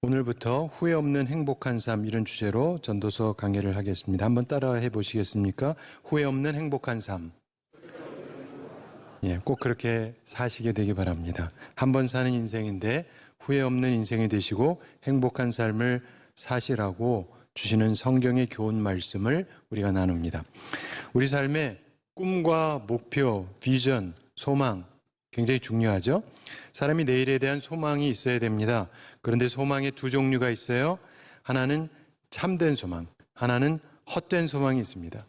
오늘부터 후회 없는 행복한 삶 이런 주제로 전도서 강의를 하겠습니다. 한번 따라해 보시겠습니까? 후회 없는 행복한 삶. 꼭 그렇게 사시게 되기 바랍니다. 한 번 사는 인생인데 후회 없는 인생이 되시고 행복한 삶을 사시라고 주시는 성경의 교훈 말씀을 우리가 나눕니다. 우리 삶에 꿈과 목표, 비전, 소망 굉장히 중요하죠. 사람이 내일에 대한 소망이 있어야 됩니다. 그런데 소망의 두 종류가 있어요. 하나는 참된 소망, 하나는 헛된 소망이 있습니다.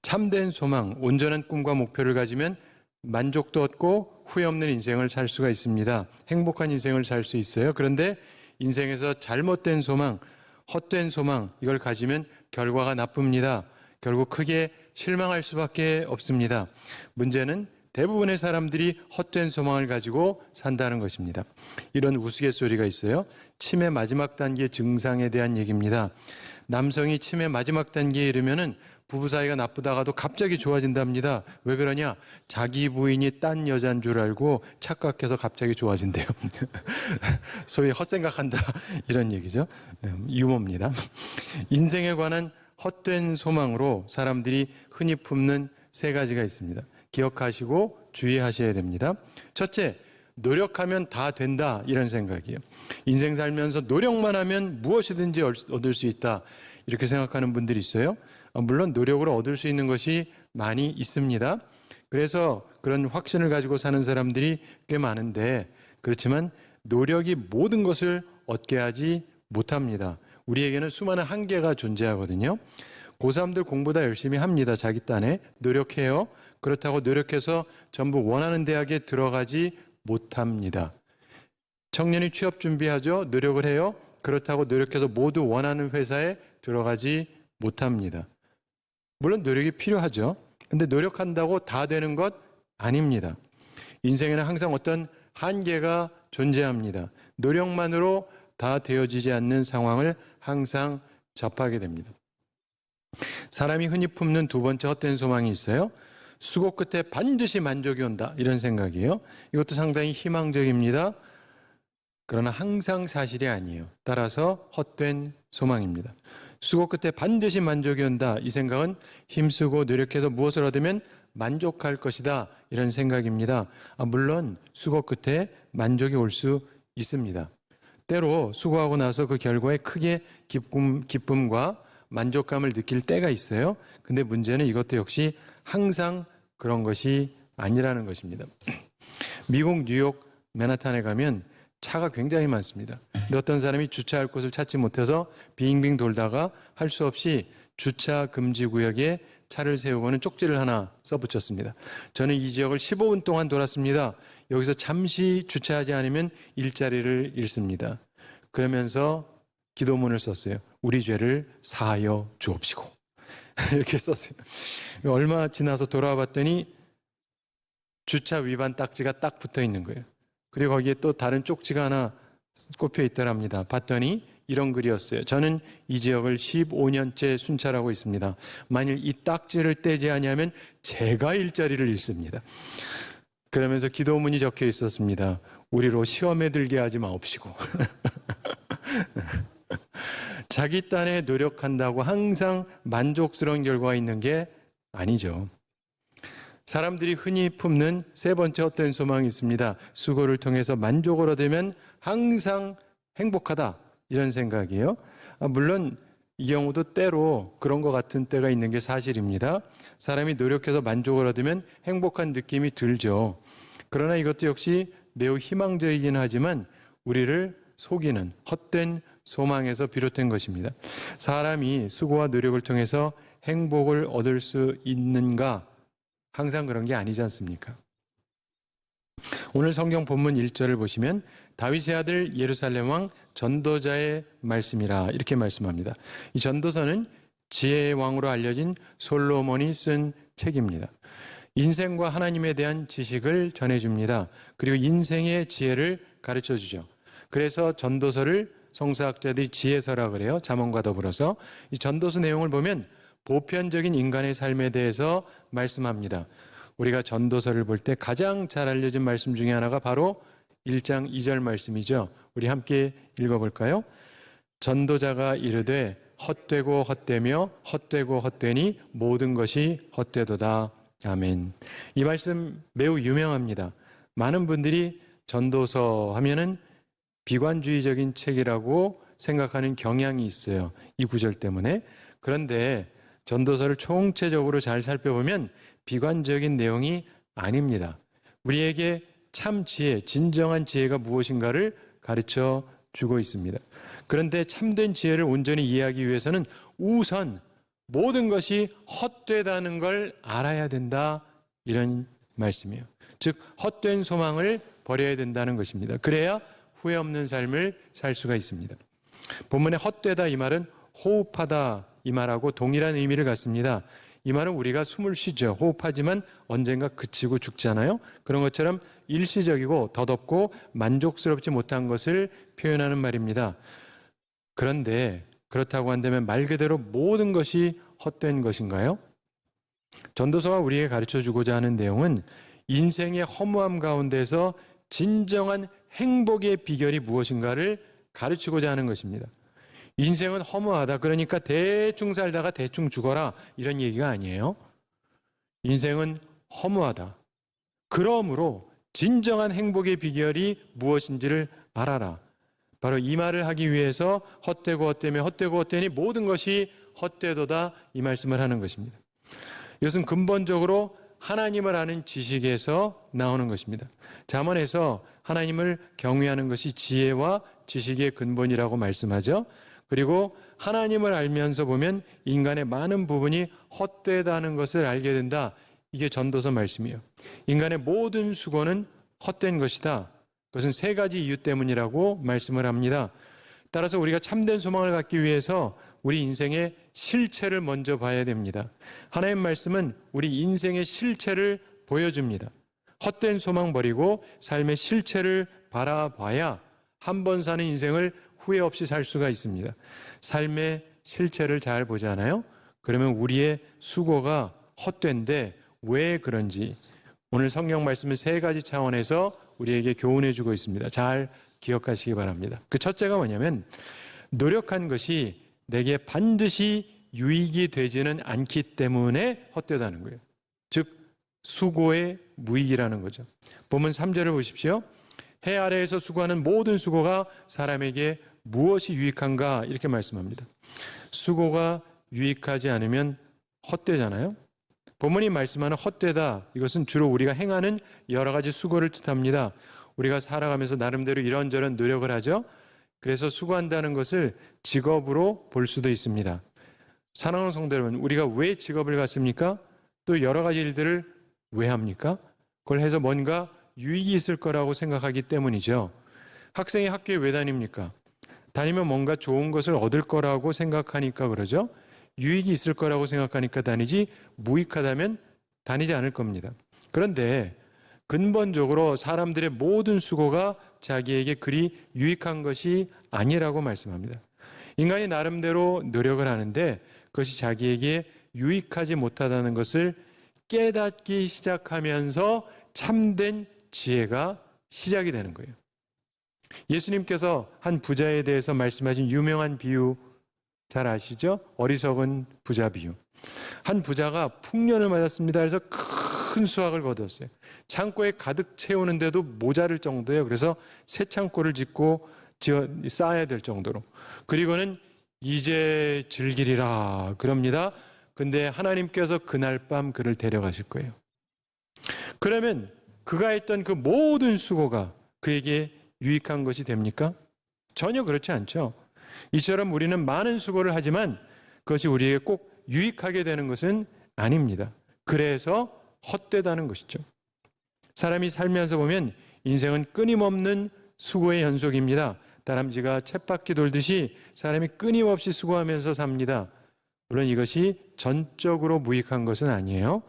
참된 소망, 온전한 꿈과 목표를 가지면 만족도 얻고 후회 없는 인생을 살 수가 있습니다. 행복한 인생을 살 수 있어요. 그런데 인생에서 잘못된 소망, 헛된 소망, 이걸 가지면 결과가 나쁩니다. 결국 크게 실망할 수밖에 없습니다. 문제는 대부분의 사람들이 헛된 소망을 가지고 산다는 것입니다. 이런 우스갯소리가 있어요. 치매 마지막 단계 증상에 대한 얘기입니다. 남성이 치매 마지막 단계에 이르면은 부부 사이가 나쁘다가도 갑자기 좋아진답니다. 왜 그러냐? 자기 부인이 딴 여자인 줄 알고 착각해서 갑자기 좋아진대요. 소위 헛생각한다 이런 얘기죠. 유머입니다. 인생에 관한 헛된 소망으로 사람들이 흔히 품는 세 가지가 있습니다. 기억하시고 주의하셔야 됩니다. 첫째, 노력하면 다 된다 이런 생각이에요. 인생 살면서 노력만 하면 무엇이든지 얻을 수 있다 이렇게 생각하는 분들이 있어요. 물론 노력으로 얻을 수 있는 것이 많이 있습니다. 그래서 그런 확신을 가지고 사는 사람들이 꽤 많은데, 그렇지만 노력이 모든 것을 얻게 하지 못합니다. 우리에게는 수많은 한계가 존재하거든요. 고3들 공부 다 열심히 합니다. 자기 딴에 노력해요. 그렇다고 노력해서 전부 원하는 대학에 들어가지 못합니다. 청년이 취업 준비하죠. 노력을 해요. 그렇다고 노력해서 모두 원하는 회사에 들어가지 못합니다. 물론 노력이 필요하죠. 근데 노력한다고 다 되는 것 아닙니다. 인생에는 항상 어떤 한계가 존재합니다. 노력만으로 다 되어지지 않는 상황을 항상 접하게 됩니다. 사람이 흔히 품는 두 번째 헛된 소망이 있어요. 수고 끝에 반드시 만족이 온다 이런 생각이에요. 이것도 상당히 희망적입니다. 그러나 항상 사실이 아니에요. 따라서 헛된 소망입니다. 수고 끝에 반드시 만족이 온다 이 생각은 힘쓰고 노력해서 무엇을 얻으면 만족할 것이다 이런 생각입니다. 물론 수고 끝에 만족이 올 수 있습니다. 때로 수고하고 나서 그 결과에 크게 기쁨과 만족감을 느낄 때가 있어요. 근데 문제는 이것도 역시 항상 그런 것이 아니라는 것입니다. 미국 뉴욕 맨하탄에 가면 차가 굉장히 많습니다. 근데 어떤 사람이 주차할 곳을 찾지 못해서 빙빙 돌다가 할 수 없이 주차 금지 구역에 차를 세우고는 쪽지를 하나 써붙였습니다. 저는 이 지역을 15분 동안 돌았습니다. 여기서 잠시 주차하지 않으면 일자리를 잃습니다. 그러면서 기도문을 썼어요. 우리 죄를 사하여 주옵시고. 이렇게 썼어요. 얼마 지나서 돌아와 봤더니 주차 위반 딱지가 딱 붙어 있는 거예요. 그리고 거기에 또 다른 쪽지가 하나 꼽혀 있더랍니다. 봤더니 이런 글이었어요. 저는 이 지역을 15년째 순찰하고 있습니다. 만일 이 딱지를 떼지 않으면 제가 일자리를 잃습니다. 그러면서 기도문이 적혀 있었습니다. 우리로 시험에 들게 하지 마옵시고. 자기 딴에 노력한다고 항상 만족스러운 결과가 있는 게 아니죠. 사람들이 흔히 품는 세 번째 헛된 소망이 있습니다. 수고를 통해서 만족을 얻으면 항상 행복하다 이런 생각이에요. 물론 이 경우도 때로 그런 것 같은 때가 있는 게 사실입니다. 사람이 노력해서 만족을 얻으면 행복한 느낌이 들죠. 그러나 이것도 역시 매우 희망적이긴 하지만 우리를 속이는 헛된 소망에서 비롯된 것입니다. 사람이 수고와 노력을 통해서 행복을 얻을 수 있는가? 항상 그런 게 아니지 않습니까? 오늘 성경 본문 1절을 보시면 다윗의 아들 예루살렘 왕 전도자의 말씀이라 이렇게 말씀합니다. 이 전도서는 지혜의 왕으로 알려진 솔로몬이 쓴 책입니다. 인생과 하나님에 대한 지식을 전해줍니다. 그리고 인생의 지혜를 가르쳐주죠. 그래서 전도서를 성서학자들이 지혜서라 그래요. 잠언과 더불어서. 이 전도서 내용을 보면 보편적인 인간의 삶에 대해서 말씀합니다. 우리가 전도서를 볼 때 가장 잘 알려진 말씀 중에 하나가 바로 1장 2절 말씀이죠. 우리 함께 읽어볼까요? 전도자가 이르되 헛되고 헛되며 헛되고 헛되니 모든 것이 헛되도다. 아멘. 이 말씀 매우 유명합니다. 많은 분들이 전도서 하면은 비관주의적인 책이라고 생각하는 경향이 있어요. 이 구절 때문에. 그런데 전도서를 총체적으로 잘 살펴보면 비관적인 내용이 아닙니다. 우리에게 참 지혜, 진정한 지혜가 무엇인가를 가르쳐 주고 있습니다. 그런데 참된 지혜를 온전히 이해하기 위해서는 우선 모든 것이 헛되다는 걸 알아야 된다, 이런 말씀이에요. 즉 헛된 소망을 버려야 된다는 것입니다. 그래야 후회 없는 삶을 살 수가 있습니다. 본문에 헛되다 이 말은 호흡하다 이 말하고 동일한 의미를 갖습니다. 이 말은 우리가 숨을 쉬죠. 호흡하지만 언젠가 그치고 죽잖아요. 그런 것처럼 일시적이고 덧없고 만족스럽지 못한 것을 표현하는 말입니다. 그런데 그렇다고 한다면 말 그대로 모든 것이 헛된 것인가요? 전도서가 우리에게 가르쳐주고자 하는 내용은 인생의 허무함 가운데서 진정한 행복의 비결이 무엇인가를 가르치고자 하는 것입니다. 인생은 허무하다, 그러니까 대충 살다가 대충 죽어라, 이런 얘기가 아니에요. 인생은 허무하다. 그러므로 진정한 행복의 비결이 무엇인지를 알아라. 바로 이 말을 하기 위해서 헛되고 헛되며 헛되고 헛되니 모든 것이 헛되도다, 이 말씀을 하는 것입니다. 이것은 근본적으로 하나님을 아는 지식에서 나오는 것입니다. 잠언에서 하나님을 경외하는 것이 지혜와 지식의 근본이라고 말씀하죠. 그리고 하나님을 알면서 보면 인간의 많은 부분이 헛되다는 것을 알게 된다. 이게 전도서 말씀이에요. 인간의 모든 수고는 헛된 것이다. 그것은 세 가지 이유 때문이라고 말씀을 합니다. 따라서 우리가 참된 소망을 갖기 위해서 우리 인생의 실체를 먼저 봐야 됩니다. 하나님 말씀은 우리 인생의 실체를 보여줍니다. 헛된 소망 버리고 삶의 실체를 바라봐야 한 번 사는 인생을 후회 없이 살 수가 있습니다. 삶의 실체를 잘 보잖아요. 그러면 우리의 수고가 헛된데 왜 그런지 오늘 성경 말씀은 세 가지 차원에서 우리에게 교훈해 주고 있습니다. 잘 기억하시기 바랍니다. 그 첫째가 뭐냐면 노력한 것이 내게 반드시 유익이 되지는 않기 때문에 헛되다는 거예요. 즉 수고의 무익이라는 거죠. 본문 3절을 보십시오. 해 아래에서 수고하는 모든 수고가 사람에게 무엇이 유익한가, 이렇게 말씀합니다. 수고가 유익하지 않으면 헛되잖아요. 본문이 말씀하는 헛되다, 이것은 주로 우리가 행하는 여러 가지 수고를 뜻합니다. 우리가 살아가면서 나름대로 이런저런 노력을 하죠. 그래서 수고한다는 것을 직업으로 볼 수도 있습니다. 사랑하는 성도 여러분, 우리가 왜 직업을 갖습니까? 또 여러 가지 일들을 왜 합니까? 그걸 해서 뭔가 유익이 있을 거라고 생각하기 때문이죠. 학생이 학교에 왜 다닙니까? 다니면 뭔가 좋은 것을 얻을 거라고 생각하니까 그러죠. 유익이 있을 거라고 생각하니까 다니지, 무익하다면 다니지 않을 겁니다. 그런데 근본적으로 사람들의 모든 수고가 자기에게 그리 유익한 것이 아니라고 말씀합니다. 인간이 나름대로 노력을 하는데 그것이 자기에게 유익하지 못하다는 것을 깨닫기 시작하면서 참된 지혜가 시작이 되는 거예요. 예수님께서 한 부자에 대해서 말씀하신 유명한 비유 잘 아시죠? 어리석은 부자 비유. 한 부자가 풍년을 맞았습니다. 그래서 큰 수확을 거뒀어요. 창고에 가득 채우는데도 모자랄 정도예요. 그래서 새 창고를 짓고 쌓아야 될 정도로. 그리고는 이제 즐기리라 그럽니다. 근데 하나님께서 그날 밤 그를 데려가실 거예요. 그러면 그가 했던 그 모든 수고가 그에게 유익한 것이 됩니까? 전혀 그렇지 않죠. 이처럼 우리는 많은 수고를 하지만 그것이 우리에게 꼭 유익하게 되는 것은 아닙니다. 그래서 헛되다는 것이죠. 사람이 살면서 보면 인생은 끊임없는 수고의 연속입니다. 다람쥐가 쳇바퀴 돌듯이 사람이 끊임없이 수고하면서 삽니다. 물론 이것이 전적으로 무익한 것은 아니에요.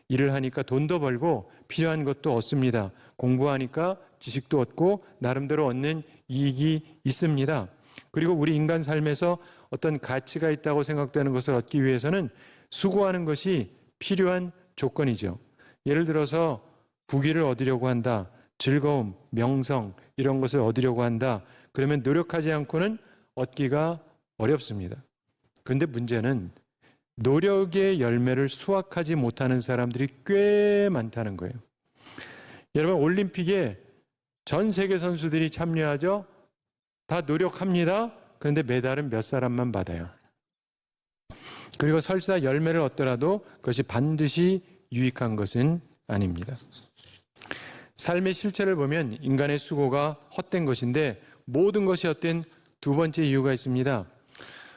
일을 하니까 돈도 벌고 필요한 것도 얻습니다. 공부하니까 지식도 얻고 나름대로 얻는 이익이 있습니다. 그리고 우리 인간 삶에서 어떤 가치가 있다고 생각되는 것을 얻기 위해서는 수고하는 것이 필요한 조건이죠. 예를 들어서 부귀를 얻으려고 한다. 즐거움, 명성 이런 것을 얻으려고 한다. 그러면 노력하지 않고는 얻기가 어렵습니다. 그런데 문제는 노력의 열매를 수확하지 못하는 사람들이 꽤 많다는 거예요. 여러분, 올림픽에 전 세계 선수들이 참여하죠? 다 노력합니다. 그런데 메달은 몇 사람만 받아요. 그리고 설사 열매를 얻더라도 그것이 반드시 유익한 것은 아닙니다. 삶의 실체를 보면 인간의 수고가 헛된 것인데 모든 것이 헛된 두 번째 이유가 있습니다.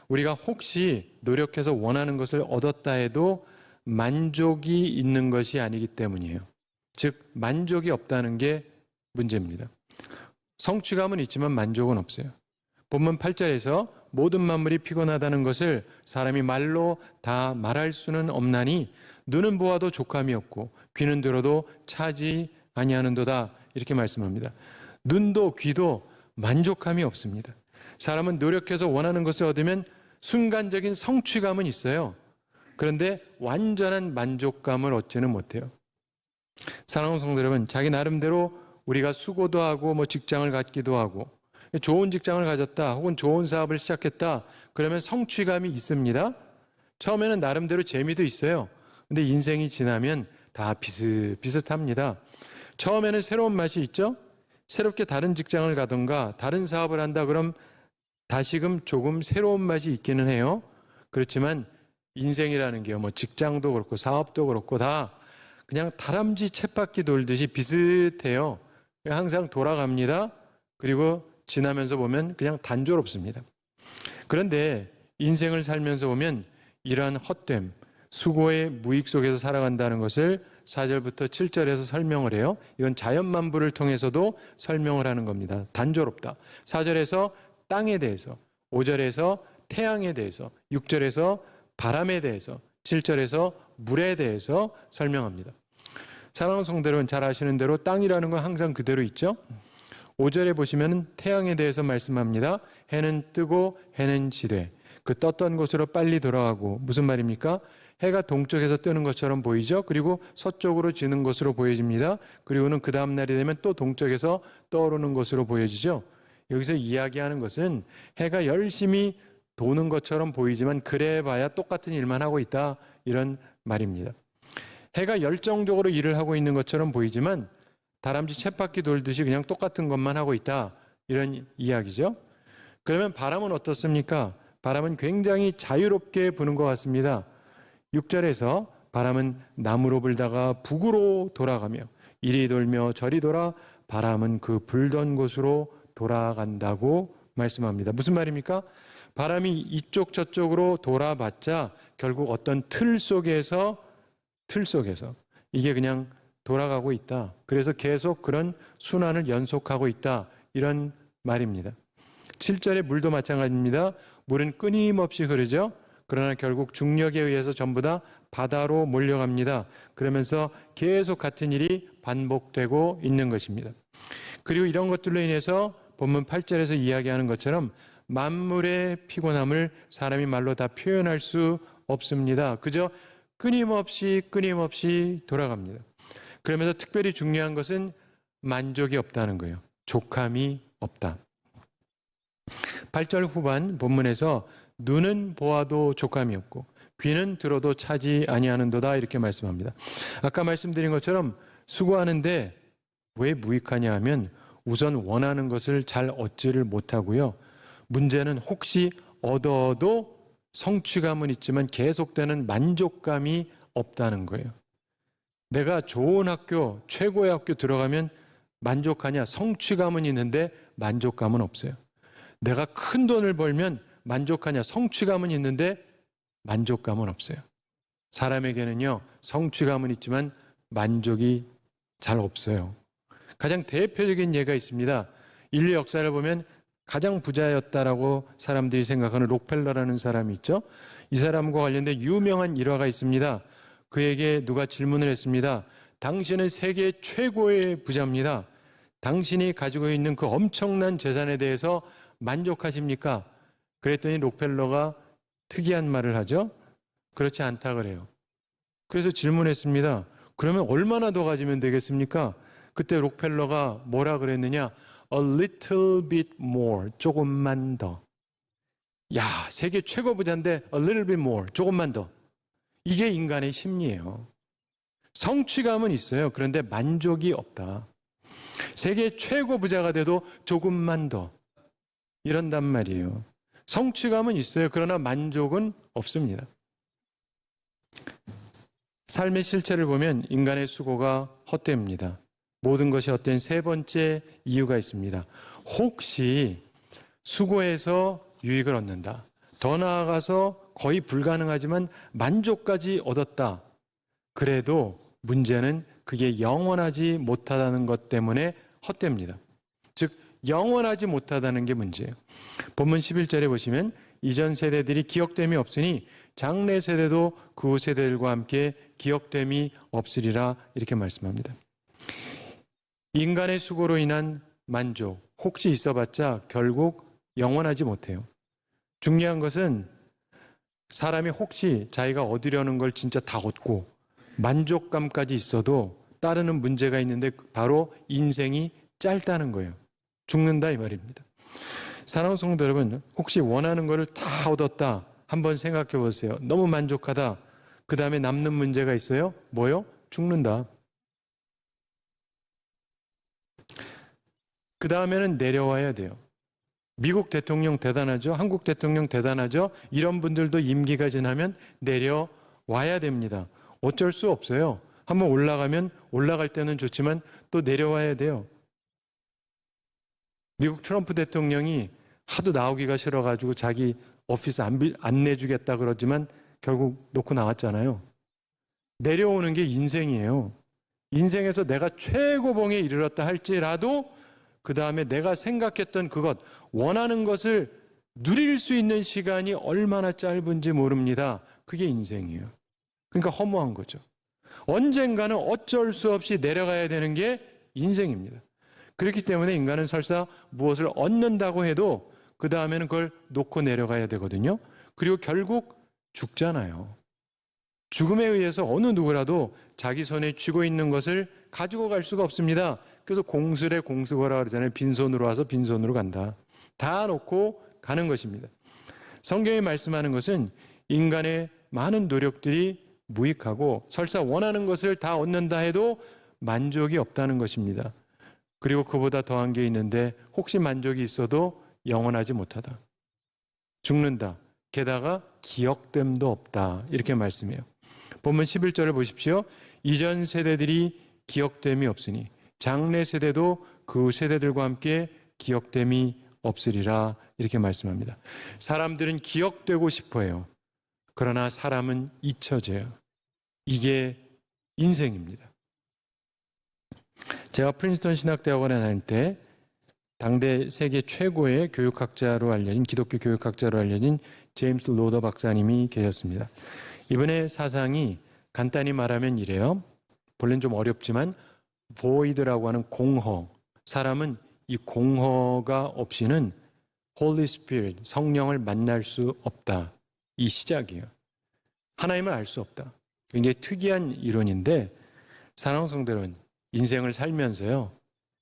우리가 혹시 노력해서 원하는 것을 얻었다 해도 만족이 있는 것이 아니기 때문이에요. 즉 만족이 없다는 게 문제입니다. 성취감은 있지만 만족은 없어요. 본문 8절에서 모든 만물이 피곤하다는 것을 사람이 말로 다 말할 수는 없나니 눈은 보아도 족함이 없고 귀는 들어도 차지 아니하는도다, 이렇게 말씀합니다. 눈도 귀도 만족함이 없습니다. 사람은 노력해서 원하는 것을 얻으면 순간적인 성취감은 있어요. 그런데 완전한 만족감을 얻지는 못해요. 사랑하는 성도 여러분, 자기 나름대로 우리가 수고도 하고 직장을 갖기도 하고 좋은 직장을 가졌다 혹은 좋은 사업을 시작했다 그러면 성취감이 있습니다. 처음에는 나름대로 재미도 있어요. 근데 인생이 지나면 다 비슷합니다. 처음에는 새로운 맛이 있죠. 새롭게 다른 직장을 가든가 다른 사업을 한다 그럼 다시금 조금 새로운 맛이 있기는 해요. 그렇지만 인생이라는 게 직장도 그렇고 사업도 그렇고 다 그냥 다람쥐 쳇바퀴 돌듯이 비슷해요. 항상 돌아갑니다. 그리고 지나면서 보면 그냥 단조롭습니다. 그런데 인생을 살면서 보면 이러한 헛됨, 수고의 무익 속에서 살아간다는 것을 4절부터 7절에서 설명을 해요. 이건 자연만부를 통해서도 설명을 하는 겁니다. 단조롭다. 4절에서 땅에 대해서, 5절에서 태양에 대해서, 6절에서 바람에 대해서, 7절에서 물에 대해서 설명합니다. 사랑하는 성도 여러분, 잘 아시는 대로 땅이라는 건 항상 그대로 있죠. 5절에 보시면 태양에 대해서 말씀합니다. 해는 뜨고 해는 지되 그 떴던 곳으로 빨리 돌아가고, 무슨 말입니까? 해가 동쪽에서 뜨는 것처럼 보이죠. 그리고 서쪽으로 지는 것으로 보여집니다. 그리고는 그 다음 날이 되면 또 동쪽에서 떠오르는 것으로 보여지죠. 여기서 이야기하는 것은 해가 열심히 도는 것처럼 보이지만 그래봐야 똑같은 일만 하고 있다, 이런 말입니다. 해가 열정적으로 일을 하고 있는 것처럼 보이지만 다람쥐 쳇바퀴 돌듯이 그냥 똑같은 것만 하고 있다, 이런 이야기죠. 그러면 바람은 어떻습니까? 바람은 굉장히 자유롭게 부는 것 같습니다. 6절에서 바람은 남으로 불다가 북으로 돌아가며 이리 돌며 저리 돌아 바람은 그 불던 곳으로 돌아간다고 말씀합니다. 무슨 말입니까? 바람이 이쪽 저쪽으로 돌아봤자 결국 어떤 틀 속에서 이게 그냥 돌아가고 있다. 그래서 계속 그런 순환을 연속하고 있다, 이런 말입니다. 7절의 물도 마찬가지입니다. 물은 끊임없이 흐르죠. 그러나 결국 중력에 의해서 전부 다 바다로 몰려갑니다. 그러면서 계속 같은 일이 반복되고 있는 것입니다. 그리고 이런 것들로 인해서 본문 8절에서 이야기하는 것처럼 만물의 피곤함을 사람이 말로 다 표현할 수 없습니다. 그저 끊임없이 돌아갑니다. 그러면서 특별히 중요한 것은 만족이 없다는 거예요. 족함이 없다. 8절 후반 본문에서 눈은 보아도 족함이 없고 귀는 들어도 차지 아니하는도다, 이렇게 말씀합니다. 아까 말씀드린 것처럼 수고하는데 왜 무익하냐 하면 우선 원하는 것을 잘 얻지를 못하고요. 문제는 혹시 얻어도 성취감은 있지만 계속되는 만족감이 없다는 거예요. 내가 좋은 학교, 최고의 학교 들어가면 만족하냐? 성취감은 있는데 만족감은 없어요. 내가 큰 돈을 벌면 만족하냐? 성취감은 있는데 만족감은 없어요. 사람에게는요, 성취감은 있지만 만족이 잘 없어요. 가장 대표적인 예가 있습니다. 인류 역사를 보면 가장 부자였다라고 사람들이 생각하는 록펠러라는 사람이 있죠. 이 사람과 관련된 유명한 일화가 있습니다. 그에게 누가 질문을 했습니다. 당신은 세계 최고의 부자입니다. 당신이 가지고 있는 그 엄청난 재산에 대해서 만족하십니까? 그랬더니 록펠러가 특이한 말을 하죠. 그렇지 않다 그래요. 그래서 질문했습니다. 그러면 얼마나 더 가지면 되겠습니까? 그때 록펠러가 뭐라 그랬느냐? A little bit more, 조금만 더. 야, 세계 최고 부자인데 a little bit more, 조금만 더. 이게 인간의 심리예요. 성취감은 있어요. 그런데 만족이 없다. 세계 최고 부자가 돼도 조금만 더 이런단 말이에요. 성취감은 있어요. 그러나 만족은 없습니다. 삶의 실체를 보면 인간의 수고가 헛됩니다. 모든 것이 헛된 세 번째 이유가 있습니다. 혹시 수고해서 유익을 얻는다. 더 나아가서 거의 불가능하지만 만족까지 얻었다. 그래도 문제는 그게 영원하지 못하다는 것 때문에 헛됩니다. 즉 영원하지 못하다는 게 문제예요. 본문 11절에 보시면 이전 세대들이 기억됨이 없으니 장래 세대도 그 세대들과 함께 기억됨이 없으리라 이렇게 말씀합니다. 인간의 수고로 인한 만족 혹시 있어봤자 결국 영원하지 못해요. 중요한 것은 사람이 혹시 자기가 얻으려는 걸 진짜 다 얻고 만족감까지 있어도 따르는 문제가 있는데 바로 인생이 짧다는 거예요. 죽는다 이 말입니다. 사랑하는 성도 여러분, 혹시 원하는 것을 다 얻었다 한번 생각해 보세요. 너무 만족하다. 그 다음에 남는 문제가 있어요. 뭐요? 죽는다. 그 다음에는 내려와야 돼요. 미국 대통령 대단하죠? 한국 대통령 대단하죠? 이런 분들도 임기가 지나면 내려와야 됩니다. 어쩔 수 없어요. 한번 올라가면 올라갈 때는 좋지만 또 내려와야 돼요. 미국 트럼프 대통령이 하도 나오기가 싫어가지고 자기 오피스 안 내주겠다 그러지만 결국 놓고 나왔잖아요. 내려오는 게 인생이에요. 인생에서 내가 최고봉에 이르렀다 할지라도 그 다음에 내가 생각했던 그것, 원하는 것을 누릴 수 있는 시간이 얼마나 짧은지 모릅니다. 그게 인생이에요. 그러니까 허무한 거죠. 언젠가는 어쩔 수 없이 내려가야 되는 게 인생입니다. 그렇기 때문에 인간은 설사 무엇을 얻는다고 해도 그 다음에는 그걸 놓고 내려가야 되거든요. 그리고 결국 죽잖아요. 죽음에 의해서 어느 누구라도 자기 손에 쥐고 있는 것을 가지고 갈 수가 없습니다. 그래서 공술에 공수거라 그러잖아요. 빈손으로 와서 빈손으로 간다. 다 놓고 가는 것입니다. 성경이 말씀하는 것은 인간의 많은 노력들이 무익하고 설사 원하는 것을 다 얻는다 해도 만족이 없다는 것입니다. 그리고 그보다 더한 게 있는데 혹시 만족이 있어도 영원하지 못하다. 죽는다. 게다가 기억됨도 없다. 이렇게 말씀해요. 본문 11절을 보십시오. 이전 세대들이 기억됨이 없으니 장래 세대도 그 세대들과 함께 기억됨이 없으리라 이렇게 말씀합니다. 사람들은 기억되고 싶어해요. 그러나 사람은 잊혀져요. 이게 인생입니다. 제가 프린스턴 신학대학원에 다닐 때 당대 세계 최고의 교육학자로 알려진 기독교 교육학자로 알려진 제임스 로더 박사님이 계셨습니다. 이분의 사상이 간단히 말하면 이래요. 본래는 좀 어렵지만 void라고 하는 공허. 사람은 이 공허가 없이는 Holy Spirit, 성령을 만날 수 없다. 이 시작이에요. 하나님을 알 수 없다. 굉장히 특이한 이론인데 사랑하는 성도 여러분, 인생을 살면서요.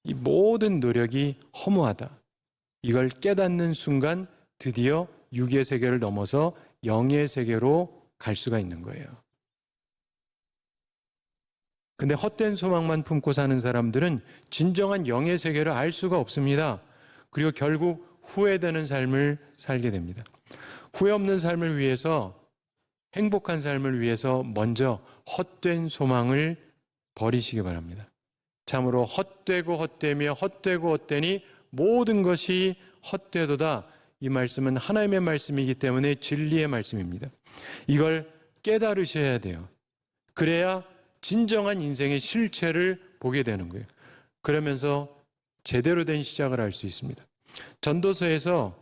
이 모든 노력이 허무하다. 이걸 깨닫는 순간 드디어 육의 세계를 넘어서 영의 세계로 갈 수가 있는 거예요. 근데 헛된 소망만 품고 사는 사람들은 진정한 영의 세계를 알 수가 없습니다. 그리고 결국 후회되는 삶을 살게 됩니다. 후회 없는 삶을 위해서, 행복한 삶을 위해서 먼저 헛된 소망을 버리시기 바랍니다. 참으로 헛되고 헛되며 헛되고 헛되니 모든 것이 헛되도다. 이 말씀은 하나님의 말씀이기 때문에 진리의 말씀입니다. 이걸 깨달으셔야 돼요. 그래야 진정한 인생의 실체를 보게 되는 거예요. 그러면서 제대로 된 시작을 할 수 있습니다. 전도서에서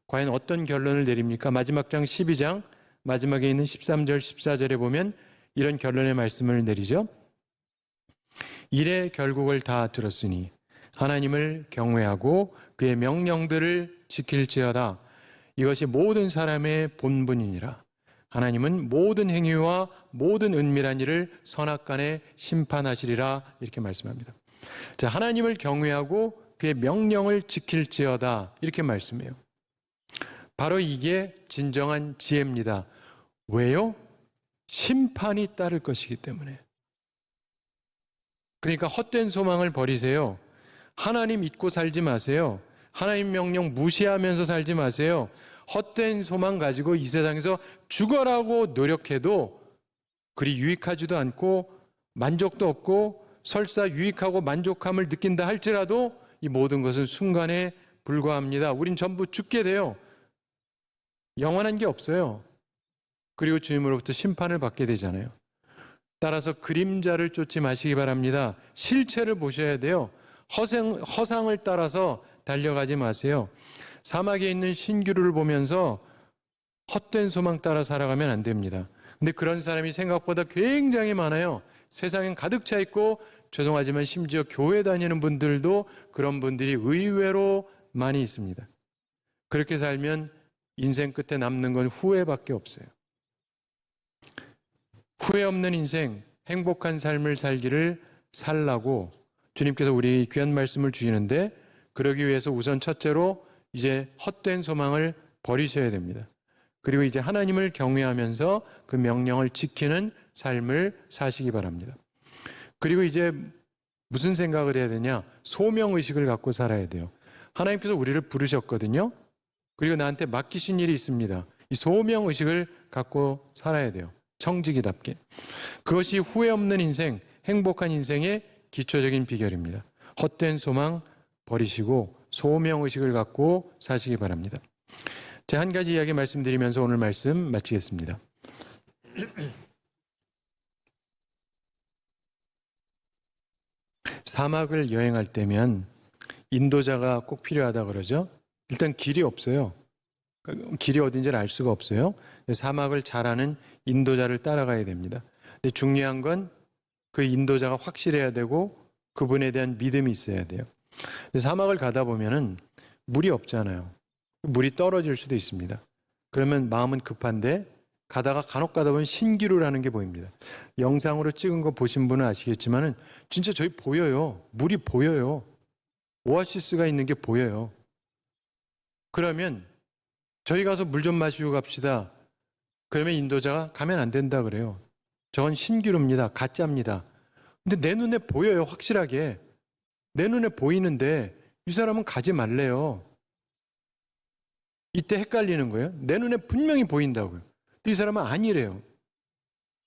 과연 어떤 결론을 내립니까? 마지막 장 12장 마지막에 있는 13절 14절에 보면 이런 결론의 말씀을 내리죠. 일의 결국을 다 들었으니 하나님을 경외하고 그의 명령들을 지킬지어다. 이것이 모든 사람의 본분이니라. 하나님은 모든 행위와 모든 은밀한 일을 선악간에 심판하시리라. 이렇게 말씀합니다. 자, 하나님을 경외하고 그의 명령을 지킬지어다. 이렇게 말씀해요. 바로 이게 진정한 지혜입니다. 왜요? 심판이 따를 것이기 때문에. 그러니까 헛된 소망을 버리세요. 하나님 잊고 살지 마세요. 하나님 명령 무시하면서 살지 마세요. 헛된 소망 가지고 이 세상에서 죽어라고 노력해도 그리 유익하지도 않고 만족도 없고 설사 유익하고 만족함을 느낀다 할지라도 이 모든 것은 순간에 불과합니다. 우린 전부 죽게 돼요. 영원한 게 없어요. 그리고 주님으로부터 심판을 받게 되잖아요. 따라서 그림자를 쫓지 마시기 바랍니다. 실체를 보셔야 돼요. 허상을 따라서 달려가지 마세요. 사막에 있는 신기루를 보면서 헛된 소망 따라 살아가면 안 됩니다. 근데 그런 사람이 생각보다 굉장히 많아요. 세상엔 가득 차 있고, 죄송하지만 심지어 교회 다니는 분들도 그런 분들이 의외로 많이 있습니다. 그렇게 살면 인생 끝에 남는 건 후회밖에 없어요. 후회 없는 인생, 행복한 삶을 살기를 살라고 주님께서 우리 귀한 말씀을 주시는데, 그러기 위해서 우선 첫째로 이제 헛된 소망을 버리셔야 됩니다. 그리고 이제 하나님을 경외하면서 그 명령을 지키는 삶을 사시기 바랍니다. 그리고 이제 무슨 생각을 해야 되냐? 소명의식을 갖고 살아야 돼요. 하나님께서 우리를 부르셨거든요. 그리고 나한테 맡기신 일이 있습니다. 이 소명의식을 갖고 살아야 돼요. 청지기답게. 그것이 후회 없는 인생, 행복한 인생의 기초적인 비결입니다. 헛된 소망 버리시고 소명의식을 갖고 사시기 바랍니다. 제가 한 가지 이야기 말씀드리면서 오늘 말씀 마치겠습니다. 사막을 여행할 때면 인도자가 꼭 필요하다 그러죠. 일단 길이 없어요. 길이 어딘지를 알 수가 없어요. 사막을 잘 아는 인도자를 따라가야 됩니다. 근데 중요한 건 그 인도자가 확실해야 되고 그분에 대한 믿음이 있어야 돼요. 근데 사막을 가다 보면은 물이 없잖아요. 물이 떨어질 수도 있습니다. 그러면 마음은 급한데 가다가 간혹 가다 보면 신기루라는 게 보입니다. 영상으로 찍은 거 보신 분은 아시겠지만은 진짜 저희 보여요. 물이 보여요. 오아시스가 있는 게 보여요. 그러면 저희 가서 물 좀 마시고 갑시다. 그러면 인도자가 가면 안 된다 그래요. 저건 신기루입니다. 가짜입니다. 근데 내 눈에 보여요. 확실하게. 내 눈에 보이는데 이 사람은 가지 말래요. 이때 헷갈리는 거예요. 내 눈에 분명히 보인다고요. 근데 이 사람은 아니래요.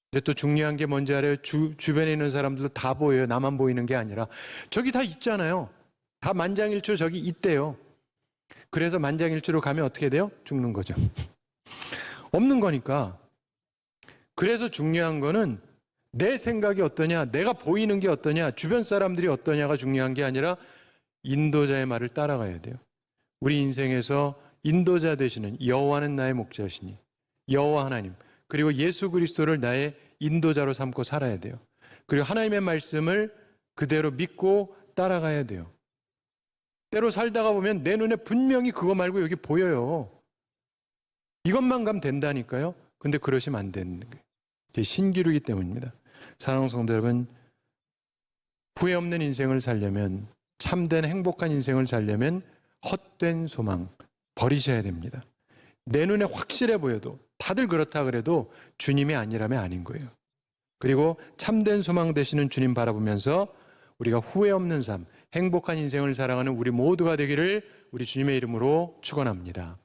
근데 또 중요한 게 뭔지 알아요? 주변에 있는 사람들도 다 보여요. 나만 보이는 게 아니라. 저기 다 있잖아요. 다 만장일치 저기 있대요. 그래서 만장일치로 가면 어떻게 돼요? 죽는 거죠. 없는 거니까. 그래서 중요한 거는 내 생각이 어떠냐, 내가 보이는 게 어떠냐, 주변 사람들이 어떠냐가 중요한 게 아니라 인도자의 말을 따라가야 돼요. 우리 인생에서 인도자 되시는 여호와는 나의 목자시니, 여호와 하나님, 그리고 예수 그리스도를 나의 인도자로 삼고 살아야 돼요. 그리고 하나님의 말씀을 그대로 믿고 따라가야 돼요. 때로 살다가 보면 내 눈에 분명히 그거 말고 여기 보여요. 이것만 가면 된다니까요. 근데 그러시면 안 되는 거예요. 제 신기루이기 때문입니다. 사랑하는 성도 여러분, 후회 없는 인생을 살려면, 참된 행복한 인생을 살려면 헛된 소망 버리셔야 됩니다. 내 눈에 확실해 보여도, 다들 그렇다 그래도 주님이 아니라면 아닌 거예요. 그리고 참된 소망 되시는 주님 바라보면서 우리가 후회 없는 삶, 행복한 인생을 살아가는 우리 모두가 되기를 우리 주님의 이름으로 축원합니다.